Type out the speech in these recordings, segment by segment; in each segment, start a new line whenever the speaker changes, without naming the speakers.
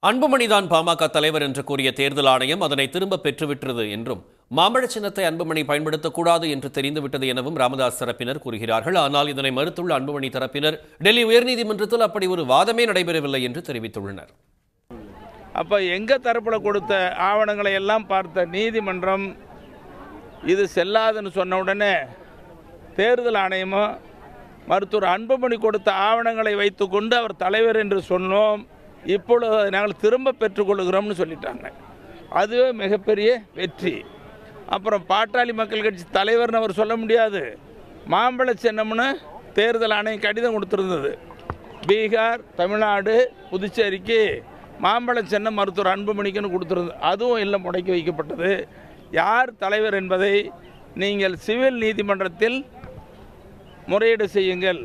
அன்புமணிதான் பாமக தலைவர் என்று கூறிய தேர்தல் ஆணையம் அதனை திரும்ப பெற்றுவிட்டது என்றும் மாம்பழ சின்னத்தை அன்புமணி பயன்படுத்தக்கூடாது என்று தெரிந்துவிட்டது எனவும் ராமதாஸ் தரப்பினர் கூறுகிறார்கள். ஆனால் இதனை மறுத்துள்ள அன்புமணி தரப்பினர் டெல்லி உயர்நீதிமன்றத்தில் அப்படி ஒரு வாதமே நடைபெறவில்லை என்று தெரிவித்துள்ளனர்.
அப்போ எங்கள் தரப்பில் கொடுத்த ஆவணங்களை எல்லாம் பார்த்த நீதிமன்றம் இது செல்லாதுன்னு சொன்ன உடனே தேர்தல் ஆணையமும் மருத்துவர் அன்புமணி கொடுத்த ஆவணங்களை வைத்துக்கொண்டு அவர் தலைவர் என்று சொன்னோம், இப்பொழுது நாங்கள் திரும்ப பெற்றுக்கொள்கிறோம்னு சொல்லிட்டாங்க. அதுவே மிகப்பெரிய வெற்றி. அப்புறம் பாட்டாளி மக்கள் கட்சி தலைவர்னு அவர் சொல்ல முடியாது. மாம்பழ சின்னம்னு தேர்தல் ஆணையம் கடிதம் கொடுத்துருந்தது. பீகார், தமிழ்நாடு, புதுச்சேரிக்கு மாம்பழ சின்னம் மருத்துவர் அன்புமணிக்குன்னு கொடுத்துருந்தது. அதுவும் இல்லை, முடக்கி வைக்கப்பட்டது. யார் தலைவர் என்பதை நீங்கள் சிவில் நீதிமன்றத்தில் முறையீடு செய்யுங்கள்,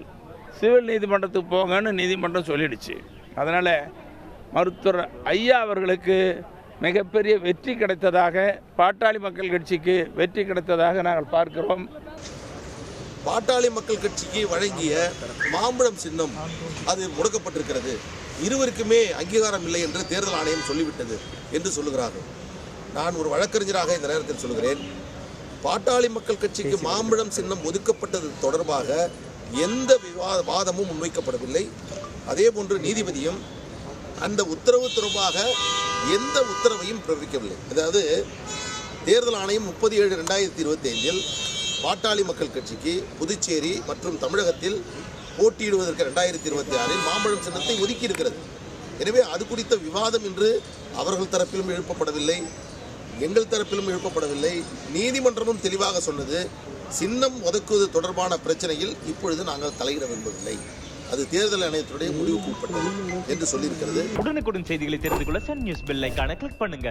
சிவில் நீதிமன்றத்துக்கு போங்கன்னு நீதிமன்றம் சொல்லிடுச்சு. அதனால் மருத்துவர் ஐயா அவர்களுக்கு மிகப்பெரிய வெற்றி கிடைத்ததாக, பாட்டாளி மக்கள் கட்சிக்கு வெற்றி கிடைத்ததாக நாங்கள் பார்க்கிறோம்.
பாட்டாளி மக்கள் கட்சிக்கு வழங்கிய மாம்பழம் சின்னம் அது முடக்கப்பட்டிருக்கிறது, இருவருக்குமே அங்கீகாரம் இல்லை என்று தேர்தல் ஆணையம் சொல்லிவிட்டது என்று சொல்லுகிறார்கள். நான் ஒரு வழக்கறிஞராக இந்த நேரத்தில் சொல்கிறேன், பாட்டாளி மக்கள் கட்சிக்கு மாம்பழம் சின்னம் ஒதுக்கப்பட்டது தொடர்பாக எந்த வாதமும் முன்வைக்கப்படவில்லை. அதே போன்று நீதிபதியும் அந்த உத்தரவு தொடர்பாக எந்த உத்தரவையும் பிறப்பிக்கவில்லை. அதாவது தேர்தல் ஆணையம் 30/7/2025 பாட்டாளி மக்கள் கட்சிக்கு புதுச்சேரி மற்றும் தமிழகத்தில் போட்டியிடுவதற்கு 2026 மாம்பழம் சின்னத்தை ஒதுக்கி இருக்கிறது. எனவே அது குறித்த விவாதம் இன்று அவர்கள் தரப்பிலும் எழுப்பப்படவில்லை, எங்கள் தரப்பிலும் எழுப்பப்படவில்லை. நீதிமன்றமும் தெளிவாக சொன்னது, சின்னம் ஒதுக்குவது தொடர்பான பிரச்சனையில் இப்பொழுது நாங்கள் தலையிட விரும்பவில்லை, அது தேர்தல் ஆணையத்துடைய முடிவுக்கு உட்பட்டது என்று சொல்லியிருக்கிறது.
உடனுக்குடன் செய்திகளை தெரிந்து கொள்ள சன் நியூஸ் பெல் ஐகானை கிளிக் பண்ணுங்க.